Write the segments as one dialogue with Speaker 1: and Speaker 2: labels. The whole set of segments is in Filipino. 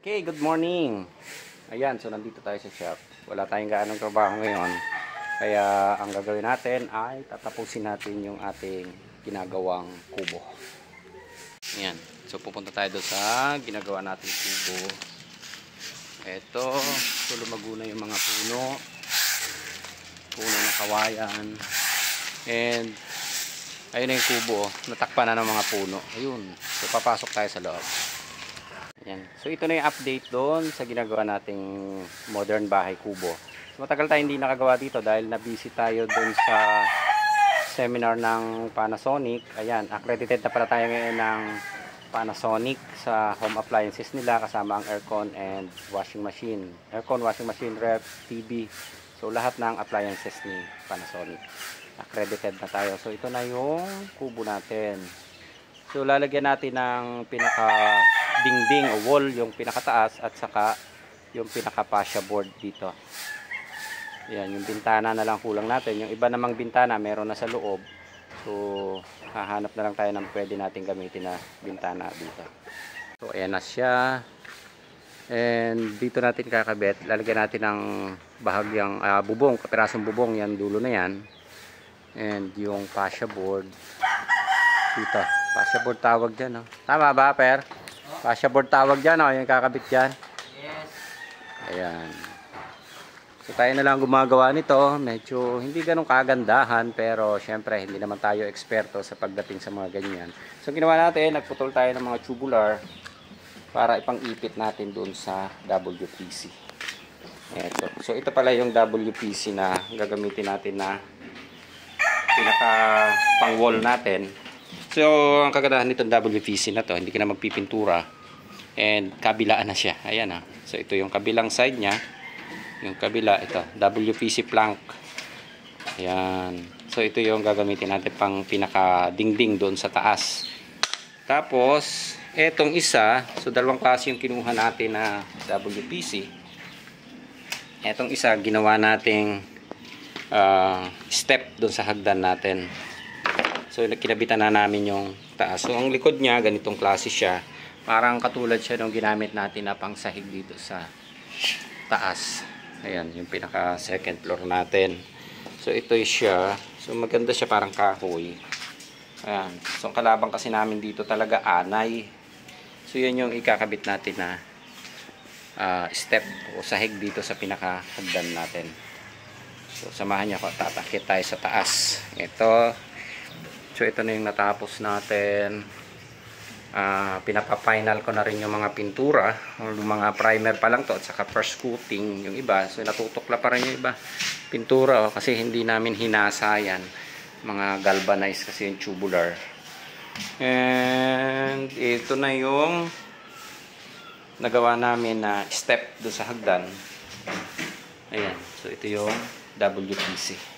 Speaker 1: Okay, good morning. Ayan, so nandito tayo sa shop. Wala tayong gaanong trabaho ngayon. Kaya ang gagawin natin ay tatapusin natin yung ating ginagawang kubo. Ayan, so pupunta tayo doon sa ginagawa nating kubo. Ito, so lumago na yung mga puno ng kawayan. And ayun na yung kubo, natakpan na ng mga puno. Ayun, so papasok tayo sa loob. Ayan. So ito na yung update doon sa ginagawa nating modern bahay kubo. So matagal tayo hindi nakagawa dito dahil na-busy tayo doon sa seminar ng Panasonic. Ayan, accredited na pala tayo ngayon ng Panasonic sa home appliances nila kasama ang aircon and washing machine. Aircon, washing machine, ref, TV. So lahat ng appliances ni Panasonic. Accredited na tayo. So ito na yung kubo natin. So lalagyan natin ng pinaka dingding o wall yung pinakataas at saka yung pinaka fascia board dito. Yan, yung bintana na lang kulang natin. Yung iba namang bintana meron na sa loob. So hahanap na lang tayo ng pwede nating gamitin na bintana dito. So ayan na siya. And dito natin kakabit. Lalagyan natin ng bahagyang bubong, kapirasong bubong, yan dulo na yan. And yung fascia board dito. Fascia board tawag dyan, no? Tama ba, Per? Fascia board tawag dyan, no? Yung kakabit dyan.
Speaker 2: Yes.
Speaker 1: Ayan. So tayo na lang gumagawa nito. Medyo hindi ganun kagandahan, pero syempre hindi naman tayo eksperto sa pagdating sa mga ganyan. So ginawa natin, nagputol tayo ng mga tubular para ipang-ipit natin doon sa WPC. Ito. So ito pala yung WPC na gagamitin natin na pinaka pang wall natin. So, ang kagandahan nitong WPC na to, hindi ka na magpipintura. And kabilaan na siya. Ayan ha. So, ito yung kabilang side niya. Yung kabila, ito. WPC plank. Ayan. So, ito yung gagamitin natin pang pinaka-dingding doon sa taas. Tapos, etong isa. So, dalawang klase yung kinuha natin na WPC. Etong isa, ginawa nating step doon sa hagdan natin. So, kinabitan na namin yung taas. So, ang likod niya, ganitong klase siya. Parang katulad siya nung ginamit natin na pang sahig dito sa taas. Ayan, yung pinaka second floor natin. So, ito siya. So, maganda siya, parang kahoy. Ayan. So, ang kalabang kasi namin dito talaga anay. So, yan yung ikakabit natin na step o sahig dito sa pinaka hagdan natin. So, samahan niyo ako. Tatakit tayo sa taas. Ito. So ito na yung natapos natin. Pinapa-final ko na rin yung mga pintura. Yung mga primer pa lang to at saka first coating yung iba. So natutukla pa rin yung iba pintura kasi hindi namin hinasa yan. Mga galvanized kasi yung tubular. And ito na yung nagawa namin na step do sa hagdan. Ayan. So ito yung WPC.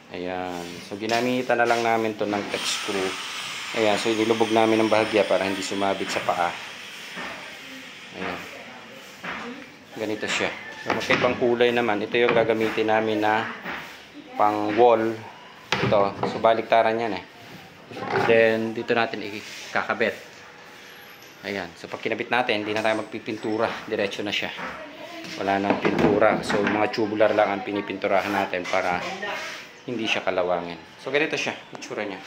Speaker 1: Ayan. So, ginamitan na lang namin to ng tech screw. Ayan. So, nilubog namin ng bahagya para hindi sumabit sa paa. Ayan. Ganito siya. So, magkaibang kulay naman. Ito yung gagamitin namin na pang wall. Ito. So, baliktaran yan eh. Then, dito natin ikakabit. Ayan. So, pag kinabit natin, hindi na tayo magpipintura. Diretso na siya. Wala nang pintura. So, mga tubular lang ang pinipinturahan natin para hindi siya kalawangin. So, ganito siya. Itsura niya.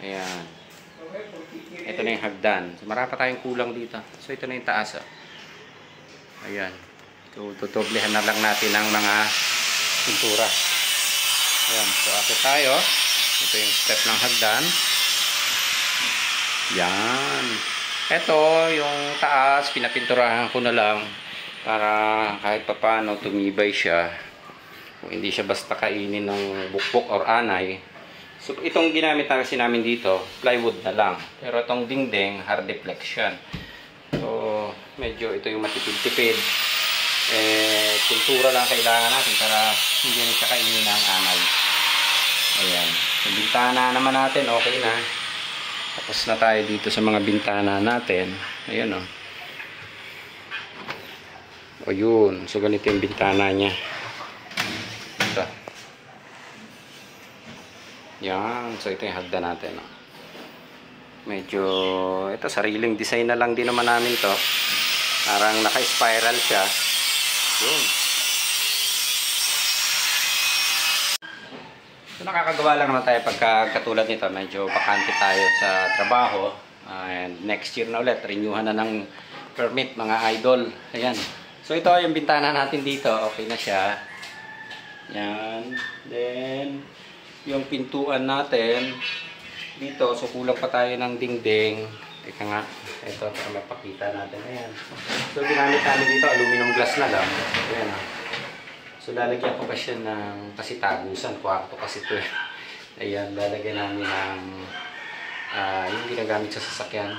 Speaker 1: Ayan. Ito na yung hagdan. So, marami pa tayong kulang dito. So, ito na yung taas. Oh. Ayan. So, tutublehan na lang natin ang mga pintura. Ayan. So, akit tayo. Ito yung step ng hagdan. Yan. Ito, yung taas, pinapinturahan ko na lang para kahit papaano tumibay siya. Kung hindi siya basta kainin ng bukbok or anay. So, itong ginamit na kasi namin dito, plywood na lang. Pero itong dingding, hard deflection. So, medyo ito yung matipid-tipid. Pintura lang kailangan natin para hindi na siya kainin ng anay. Ayan. So, bintana naman natin, okay na. Tapos na tayo dito sa mga bintana natin. Ayan o. O yun. So, ganito yung bintana niya. Ito. Yan. So, ito yung hagdan natin. Medyo, ito, sariling design na lang din naman namin to. Parang naka-spiral siya. Yun. So, nakakagawa lang naman tayo pagka katulad nito. Medyo bakante tayo sa trabaho. And next year na ulit, renewhan na ng permit, mga idol. Ayan. So, ito yung bintana natin dito. Okay na siya. Yan. Then, yung pintuan natin dito, so kulang pa tayo ng dingding. Teka nga, ito para mapakita natin. Ayan. So ginamit namin dito, aluminum glass na lang. Ayan. So lalagyan ko pa siya ng, kasi tagusan, kwarto kasi ito. Ayan, lalagyan namin ng yung ginagamit sa sasakyan.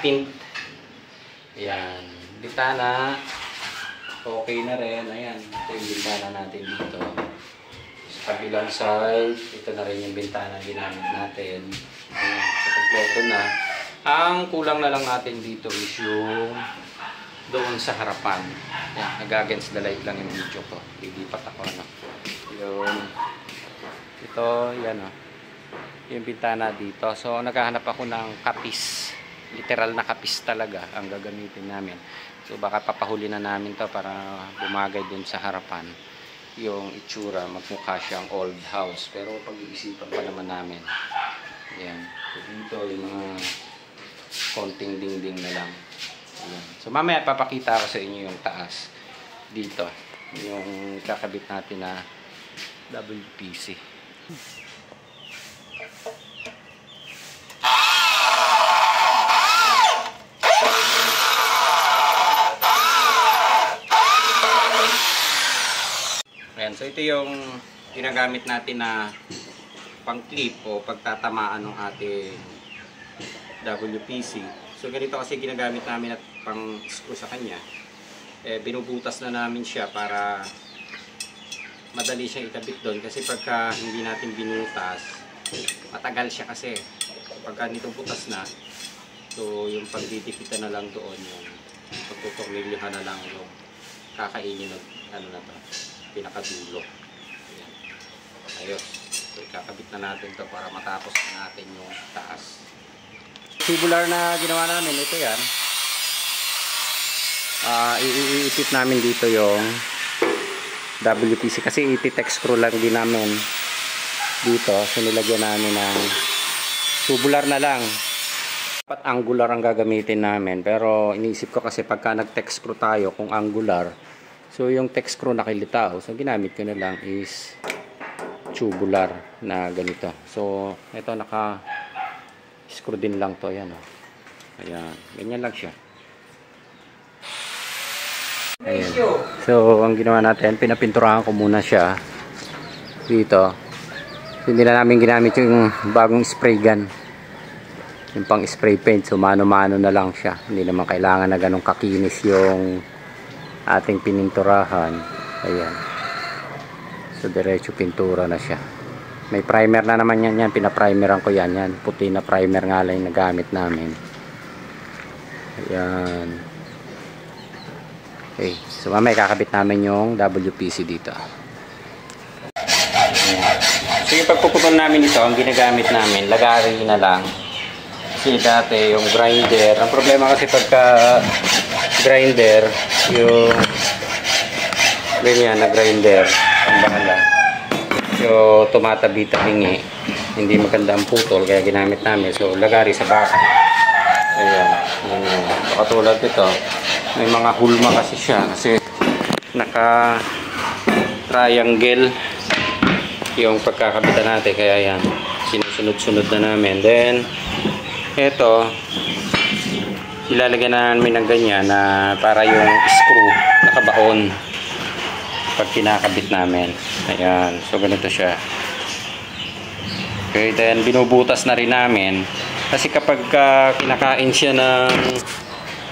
Speaker 1: Tint. Ayan. Bitana. Okay na rin. Ayan. Ito yung bitana natin dito. Kabilang side, ito na rin yung bintana ginamit natin. Ayan, so kompleto na. Ang kulang na lang natin dito is yung doon sa harapan. Ayan, nag-against the light lang yung video ko. Lilipat ako, ano. Yun. Ito, yan o. Yung bintana dito. So, naghahanap ako ng kapis. Literal na kapis talaga ang gagamitin namin. So, baka papahuli na namin to para bumagay dun sa harapan. Yung itsura, magmukha siyang old house. Pero pag-iisipan pa naman namin. Ayan. So, dito yung mga konting dingding na lang. Ayan. So, mamaya papakita ko sa inyo yung taas. Dito. Yung kakabit natin na WPC. Ayan, so ito yung ginagamit natin na pang-clip o pagtatamaan ng ating WPC. So ganito kasi ginagamit namin at pang-screw sa kanya. Binubutas na namin siya para madali siyang ikabit doon. Kasi pagka hindi natin binutas, matagal siya kasi. Pagka nito butas na, so yung pagdidikitan na lang doon, yung pagtutornilyohan na lang yung kakainin ng ano na to, pinakadulo. Ayan. Ayos. So, ikakabit na natin to para matapos na natin yung taas. Tubular na ginawa namin, ito yan. Iipit namin dito yung WPC kasi iti-text screw lang din namin dito. So, nilagyan namin ng tubular na lang. Dapat angular ang gagamitin namin. Pero iniisip ko kasi pagka nag-text screw tayo kung angular, so yung text screw nakilitaw, so ginamit ko na lang is tubular na ganito. So ito naka screw din lang to, yan, oh. Ayan, ganyan lang siya. Ayan. So ang ginawa natin, pinapinturahan ko muna siya dito. Hindi na namin ginamit yung bagong spray gun, yung pang spray paint. So mano-mano na lang siya. Hindi naman kailangan na ganun kakinis yung ating pininturahan. Ayan. So diretso pintura na siya. May primer na naman yan. Pinaprimeran ko yan. Yan. Puti na primer nga lang yung nagamit namin. Ayan. Okay. So mamaya kakabit namin yung WPC dito. Ayan. So yung pagpuputol namin ito, ang ginagamit namin, lagari na lang. Kasi dati yung grinder, ang problema kasi pagka grinder, yung ganyan na grinder, ang bahala. So tumatabi-tabingi, hindi maganda ang putol, kaya ginamit namin. So lagari sa baka. Ayan, katulad ito, may mga hulma kasi siya, kasi naka triangle yung pagkakabitan natin, kaya yan, sinusunod-sunod na namin. Then ito, ilalagyan namin ng ganyan na para yung screw nakabaon pag kinakabit namin. Ayan, so ganito siya. Okay, then binubutas na rin namin kasi kapag kinakain siya ng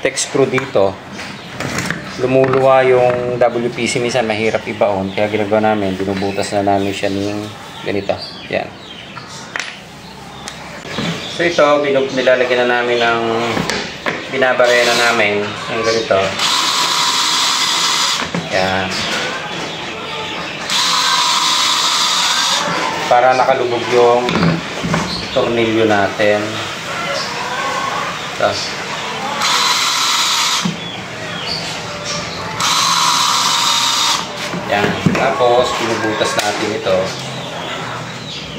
Speaker 1: text screw dito, lumuluwa yung WPC, minsan mahirap ibaon, kaya ginagawa namin, binubutas na namin siya ng ganito. Yan. So ito, nilalagyan na namin ng binabarena namin ng ganito. Yan. Para nakalubog yung tornilyo natin. Ito. Yan. Tapos, pinubutas natin ito.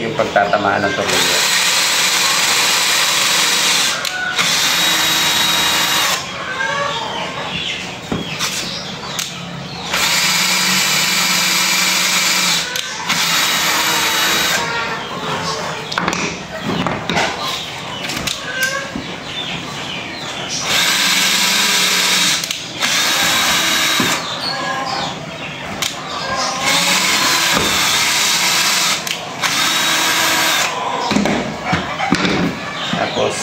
Speaker 1: Yung pagtatamaan ng tornilyo. Tapos,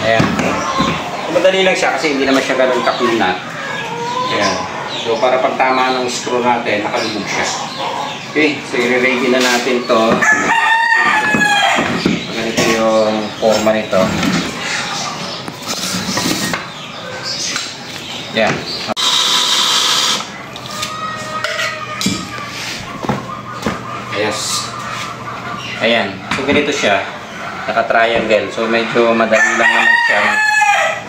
Speaker 1: ayan. Madali lang siya kasi hindi naman siya ganun kakunat. Ayan. So, para pagtama ng screw natin, nakalubog siya. Okay, so i-ready na natin to. Ganito yung forma nito. Ayan. Yes. Ayan. So, ganito siya. Naka-triangle. So, medyo madali lang naman siya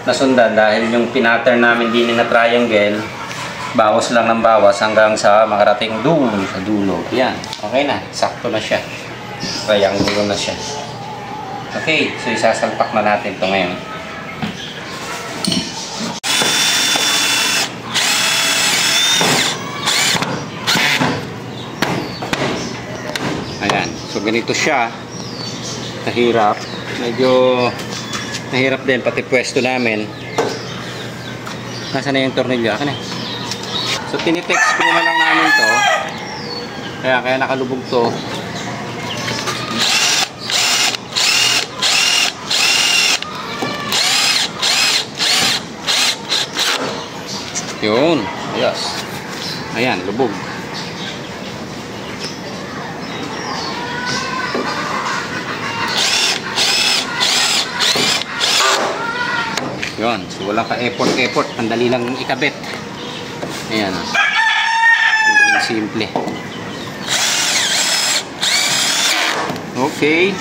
Speaker 1: nasundan dahil yung pinattern namin din na triangle, bawas lang ng bawas hanggang sa makarating doon sa dulo. Ayan. Okay na. Sakto na siya. Triangle na siya. Okay. So, isasalpak na natin ito ngayon. So ganito siya, nahirap, medyo nahirap din pati pwesto namin. Nasaan na yung tornilyo? Akin eh. So tinitext ko na lang namin to, kaya nakalubog to. Yun, yes. Ayan, lubog. Yun, so walang ka-effort, ang dali lang ikabit. Ayan, simple. Okay.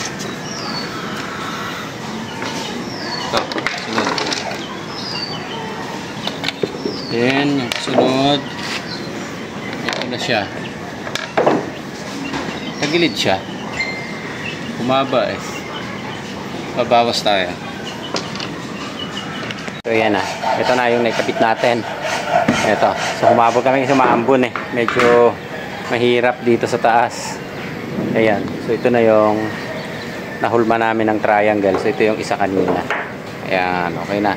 Speaker 1: Ito, sunod. Then, yung sunod, ito na siya. Tagilid siya. Bumaba eh. Babawas tayo. So yan na, ito na yung naikabit natin. Ito, so humabog kami sa maambon eh. Medyo mahirap dito sa taas. Ayan, so ito na yung nahulma namin ng triangle. So ito yung isa kanina. Ayan, okay na.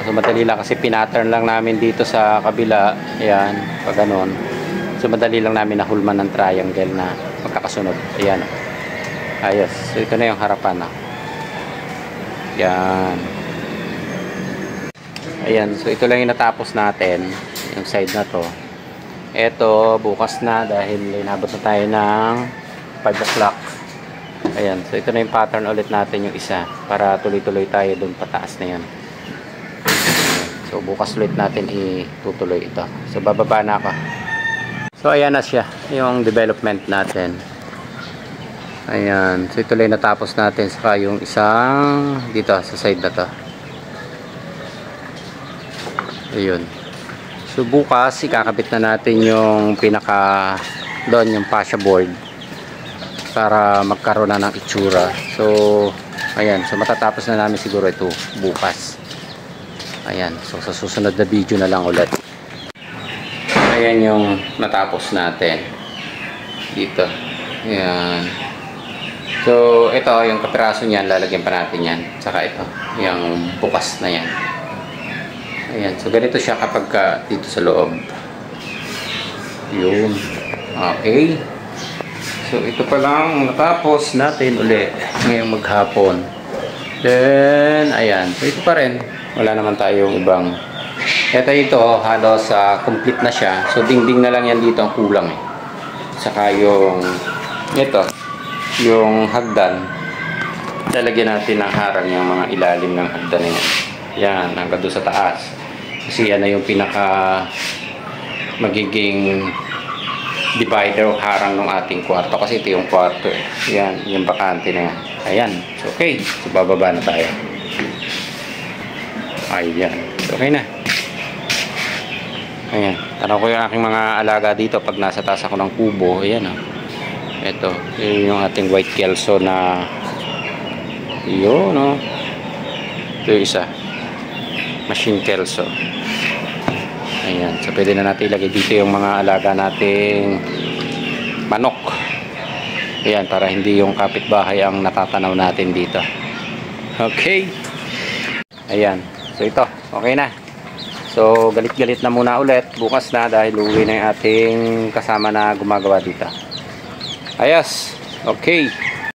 Speaker 1: So madali lang kasi pinattern lang namin dito sa kabila. Ayan, pag ganun. So madali lang namin nahulma ng triangle na magkakasunod. Ayan. Ayos, so ito na yung harapan. Ayan. Ayan, so ito lang yung natapos natin, yung side na to. Ito, bukas na dahil inabot na tayo ng 5 o'clock. Ayan, so ito na yung pattern ulit natin yung isa para tuloy-tuloy tayo dun pataas na yan. So bukas ulit natin itutuloy ito. So bababa na ako. So ayan na siya, yung development natin. Ayan, so ito lang yung natapos natin saka yung isang dito sa side na to. Ayun. So bukas ikakabit na natin yung pinaka doon yung fascia board para magkaroon na ng itsura. So ayan, so matatapos na namin siguro ito bukas. Ayan, so sa susunod na video na lang ulit. Ayan yung natapos natin dito. Ayan. So ito yung kapiraso niyan, lalagyan pa natin yan. Saka ito, yung bukas na yan. Ayan, so ganito siya kapag dito sa loob. Yun. Okay. So ito pa lang natapos natin uli ngayong maghapon. Then, ayan. So ito pa rin. Wala naman tayong ibang. Ito halos complete na siya. So dingding na lang yan dito ang kulang eh. Saka yung ito, yung hagdan. Lalagyan natin ng harang yung mga ilalim ng hagdan na yan. Yan, hanggang doon sa taas. Kasi yan na yung pinaka magiging divider o harang ng ating kwarto. Kasi ito yung kwarto eh. Yan, yung bakante na yan. Ayan. So, okay. So, bababa na tayo. Ayan. So, okay na. Ayan. Tanong ko yung aking mga alaga dito pag nasa taas ako ng kubo. Ayan o. Ito. Yung ating white kelso na yun o. Ito yung isa. Machine kelso. Ayan. So, pwede na natin ilagay dito yung mga alaga nating manok. Ayan. Para hindi yung kapitbahay ang natatanaw natin dito. Okay. Ayan. So, ito. Okay na. So, galit-galit na muna ulit. Bukas na dahil uwi na yung ating kasama na gumagawa dito. Ayos. Okay.